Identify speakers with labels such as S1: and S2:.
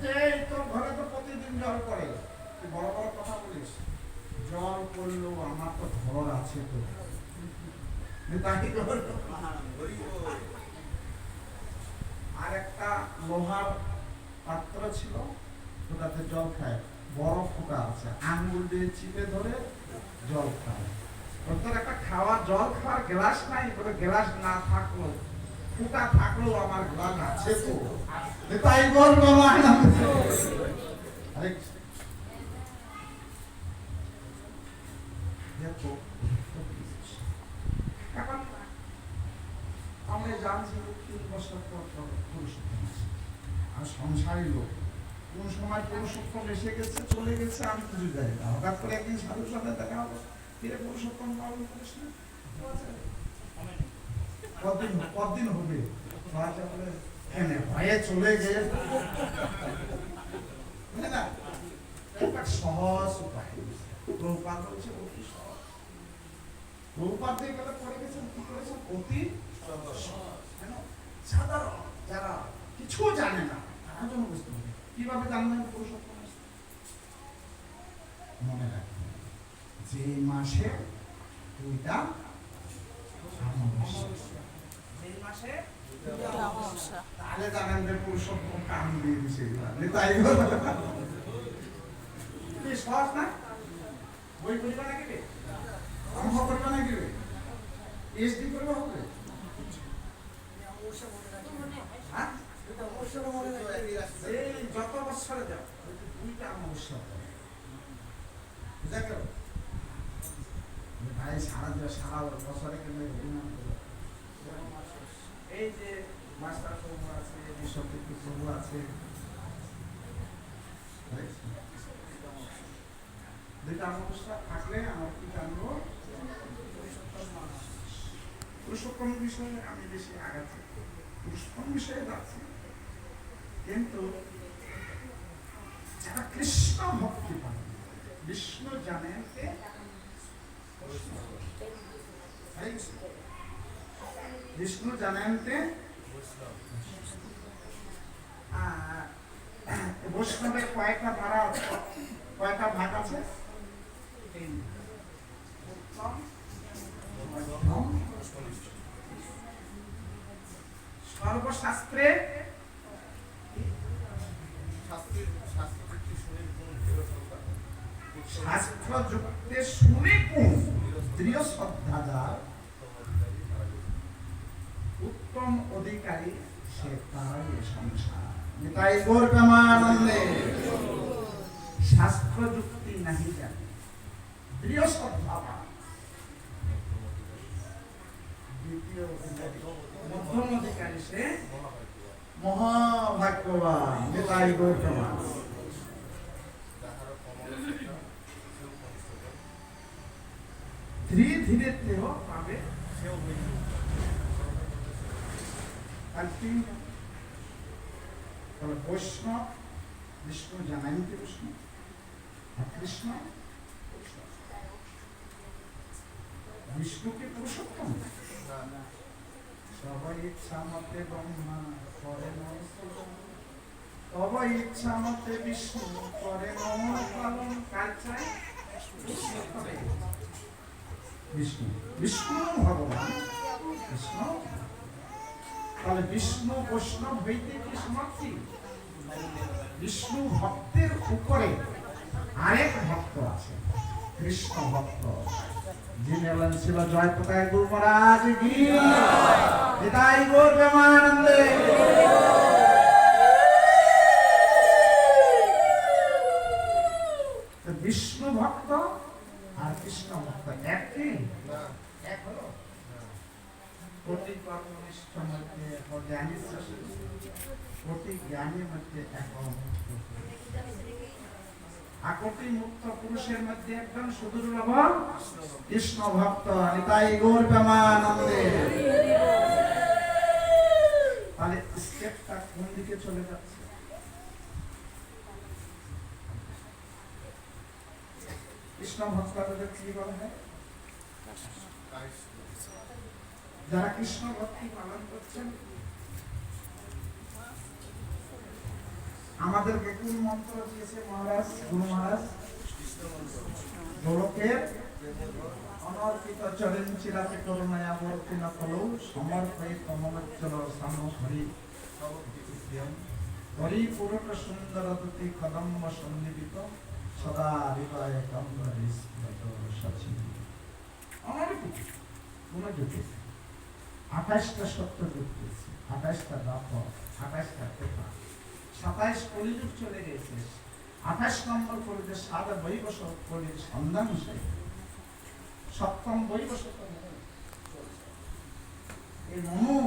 S1: এই তোর ঘরে তো প্রতিদিন জল পড়ে, তুই বড় বড় কথা বলিস। জল পড়লেও আমার তো ঘর আছে তো। আর একটা লোহার পাত্র ছিল, ওটাতে জল খায়, বড় ফুটা আছে, আঙ্গুল দিয়ে চিপে ধরে জল খায়। তোর একটা খাওয়ার জল খাওয়ার গ্লাস নাই, তোর গ্লাস না থাকলো, ফুটা থাকলেও আমার গ্লাস আছে তো। তাই বলবো না। এখন আমরা জানছি 3 বছর পর পুরুষোত্তম আছে, আর সংসারী লোক কোন সময় পুরুষোত্তম এসে গেছে চলে গেছে আমি কিছু জানি না। হঠাৎ করে একদিন সাধুর সাথে দেখা হলো, ফিরে পুরুষোত্তম পালন করিস না, কতদিন হবে ভয়ে চলে গিয়ে না। সহজ উপায় প্রভুপাদ বলছে অতি সহজ। প্রভুপাদ দিয়ে গেলে পড়ে গেছেন কি করেছেন অতি সাধারণ, যারা কিছু জানে না তারা যেন বুঝতে হবে। কিভাবে জানবেন পুরুষোত্তম? মনে রাখবেন যে মাসে দুইটা তাহলে জানেন যে পুরুষোত্তম কাম দিয়ে দিছে। তাই সহজ না? বই পড়িবা নাকি রে, অঙ্ক করবা নাকি রে, এসডি করবা হবে। যত বছরে যাও দুইটা অমাবস্যা বুঝা গেল ভাই, সারা বছরে কেন এই যে মাস্টার প্রভু আছে, বিশ্বকৃতি প্রভু আছে, দুইটা অমাবস্যা থাকলে আমার কি জানবো পুরুষোত্তম বিষয়ে আমি বেশি আগাচ্ছি, পুরুষোত্তম বিষয়ে যাচ্ছি। কিন্তু যারা কৃষ্ণ ভক্তি পান, বিষ্ণু জানেন বিষ্ণু জানেনতে বৈষ্ণবের কয়েকটা ধারা, কয়েকটা ভাগ আছে। সর্বশাস্ত্রে শাস্ত্র যুক্তে শুনে কোন দৃঢ় শ্রদ্ধাদার উত্তম অধিকারী সে তারাই সংসার। তাই গৌর প্রেমানন্দে শাস্ত্র যুক্তি নাহি জানে, দৃঢ় শ্রদ্ধাবান, দ্বিতীয় মধ্যম অধিকারী সে মহাভাগ্যবান। তাই গৌর প্রেমানন্দে ধীরে ধীরে দেহ পাবে। বৈষ্ণব বিষ্ণু জানাইতে বিষ্ণু, আর কৃষ্ণ বিষ্ণুকে পুরুষোত্তম। সবাই ইচ্ছা মতে ব্রহ্মা করে সবাই ইচ্ছা মতে বিষ্ণু করে পালন। কার চাই? বিষ্ণু, বিষ্ণু ভগবান কৃষ্ণ। তাহলে বিষ্ণু বৈষ্ণব হইতে কি সমাপ্তি? বিষ্ণু ভক্তের উপরে আরেক ভক্ত আছে, কৃষ্ণ ভক্ত, যিনি হলেন ছিল জয় প্রকাশ গুরু মহারাজ কি জয়। গৌর প্রেমানন্দে বিষ্ণু ভক্ত আর কৃষ্ণ ভক্ত একই? এক হলো কোটি কর্মনিষ্ঠ মধ্যে কোটি জ্ঞানীর মধ্যে এক, আকটি মুক্ত পুরুষের মধ্যে একজন সুদুর্লভ কৃষ্ণ ভক্ত। তাই গৌর প্রেমানন্দে। তাহলে স্টেপটা কোন দিকে চলে যাচ্ছে? কৃষ্ণ ভক্তদের কি বলা হয়? যারা কৃষ্ণ ভক্তি পালন করছেন আমাদেরকে কোন মন্ত্র দিয়েছে মহারাজ, গুরু মহারাজ? গোলকের অনর্পিত চরণ চিরাতে করুণায়া বর্তিন কলৌ সমর্পয়িত মমজ্জল সামহরি পরিপূর্ণ সুন্দর দুতি কদম্ব সন্নিবিত সদা হৃদয় কম্বরি স্মৃত সচিব। অনর্পিত কোন যুগেছে 28টা সত্য যুগ দিয়েছে, 28টা দফা, 28টা কথা, 27 কলিযুগ চলে গেছে, 28 নম্বর কলিতে সাদা বৈবশ কলির সন্ধান হিসেবে 7ম বৈবশ এই মনো